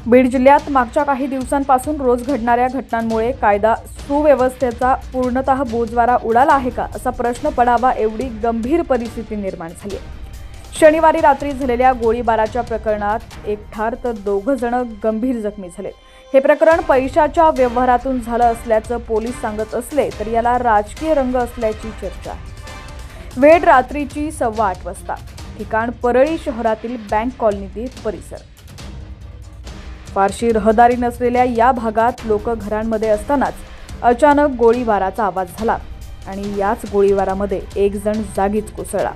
बीड जिल्ह्यात मागच्या काही दिवसांपासून रोज घडणाऱ्या घटनांमुळे कायदा सुव्यवस्थेचा पूर्णतः बोजवारा उडाला आहे का असा प्रश्न पडावा एवढी गंभीर परिस्थिती निर्माण झाली आहे। शनिवारी रात्री झालेल्या गोळीबाराच्या प्रकरणात एक ठार तर 2 जण गंभीर जखमी झाले। हे प्रकरण पैशाच्या व्यवहारातून झालं असल्याचं पोलीस सांगत असले तरी याला राजकीय रंग असल्याची चर्चा आहे। वेळ रात्रीची 8:15 वाजता, ठिकाण परळी शहरातील बँक कॉलनीतील परिसर। फारशी रहदारी नसलेल्या या भागात लोक घरांमध्ये असतानाच अचानक गोळीबाराचा आवाज झाला आणि याच गोळीबारामध्ये एक जण जागीच कोसळला।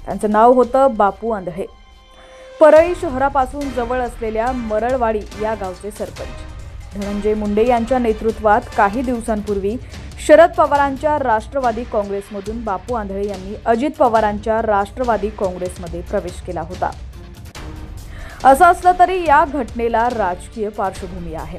त्यांचं नाव होतं बापू आंधळे। परळी शहरापासून जवळ असलेल्या मरळवाडी या गावचे सरपंच धनंजय मुंडे यांच्या नेतृत्वात काही दिवसांपूर्वी शरद पवारांच्या राष्ट्रवादी काँग्रेसमधून बापू आंधळे यांनी अजित पवारांच्या राष्ट्रवादी काँग्रेसमध्ये प्रवेश केला होता। असं असलं तरी या घटनेला राजकीय पार्श्वभूमी आहे।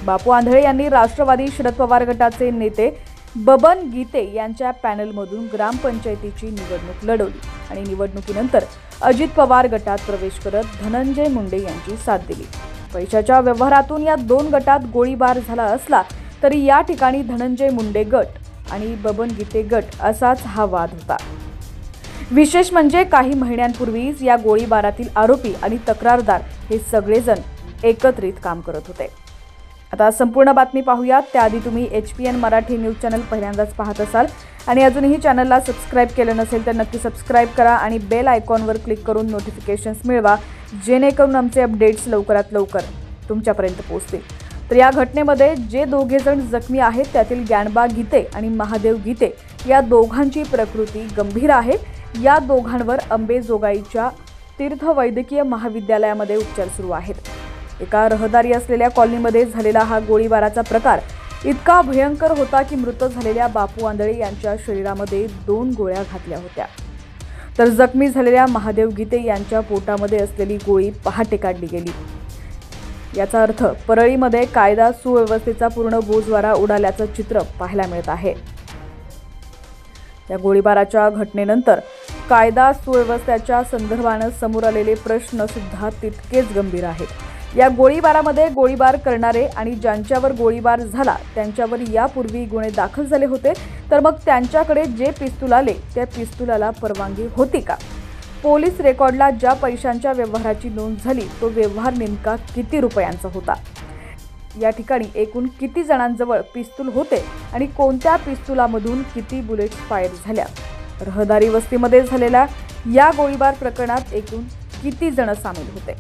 बापू आंधळे यांनी राष्ट्रवादी शरद पवार गटाचे नेते बबन गीते यांच्या पॅनलमधून ग्रामपंचायतीची निवडणूक लढवली आणि निवडणुकीनंतर अजित पवार गटात प्रवेश करत धनंजय मुंडे यांची साथ दिली। पैशाच्या व्यवहारातून या 2 गटात गोळीबार झाला असला तरी या ठिकाणी धनंजय मुंडे गट आणि बबन गीते गट असाच हा वाद होता। विशेष म्हणजे काही महिन्यांपूर्वीच या गोळीबारातील आरोपी आणि तक्रारदार हे सगळेजण एकत्रित काम करत होते। आता संपूर्ण बातमी पाहूयात। त्याआधी तुम्ही HPN मराठी न्यूज चॅनल पहिल्यांदाच पाहत असाल आणि अजूनही चॅनलला सबस्क्राइब केलं नसेल तर नक्की सबस्क्राइब करा आणि बेल आयकॉनवर क्लिक करून नोटिफिकेशन्स मिळवा, जेणेकरून आमचे अपडेट्स लवकरात लवकर तुमच्यापर्यंत पोहोचतील। तर या घटनेमध्ये जे 2 जण जखमी आहेत त्यातील ज्ञानबा गीते आणि महादेव गीते या दोघांची प्रकृती गंभीर आहे। या दोघांवर अंबेजोगाईच्या तीर्थ वैद्यकीय महाविद्यालयामध्ये उपचार सुरू आहेत। एका रहदारी असलेल्या कॉलनीमध्ये झालेला हा गोळीबाराचा प्रकार इतका भयंकर होता की मृत झालेल्या बापू आंधळे यांच्या शरीरामध्ये 2 गोळ्या घातल्या होत्या, तर जखमी झालेल्या महादेव गीते यांच्या पोटामध्ये असलेली गोळी पहाटे काढली गेली। याचा अर्थ परळीमध्ये कायदा सुव्यवस्थेचा पूर्ण बोजवारा उडाल्याचं चित्र पाहायला मिळत आहे। या गोळीबाराच्या घटनेनंतर कायदा सुव्यवस्थेच्या संदर्भाने समोर आलेले प्रश्न सुद्धा तितकेच गंभीर आहेत। या गोळीबारामध्ये गोळीबार करणारे आणि ज्यांच्यावर गोळीबार झाला त्यांच्यावर यापूर्वी गुन्हे दाखल झाले होते, तर मग त्यांच्याकडे जे पिस्तूल आले त्या पिस्तुलाला परवानगी होती का? पोलीस रेकॉर्डला ज्या पैशांच्या व्यवहाराची नोंद झाली तो व्यवहार नेमका किती रुपयांचा होता? या ठिकाणी एकूण किती जणांजवळ पिस्तूल होते आणि कोणत्या पिस्तुलामधून किती बुलेट्स फायर झाल्या? रहदारी वस्तीमध्ये झालेल्या या गोळीबार प्रकरणात एकूण किती जण सामील होते?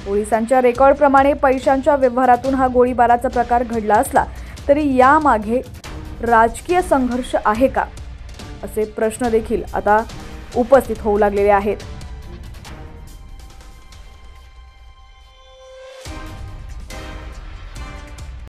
पोलिसांच्या रेकॉर्डप्रमाणे पैशांच्या व्यवहारातून हा गोळीबाराचा प्रकार घडला असला तरी यामागे राजकीय संघर्ष आहे का, असे प्रश्न देखील आता उपस्थित होऊ लागलेले आहेत।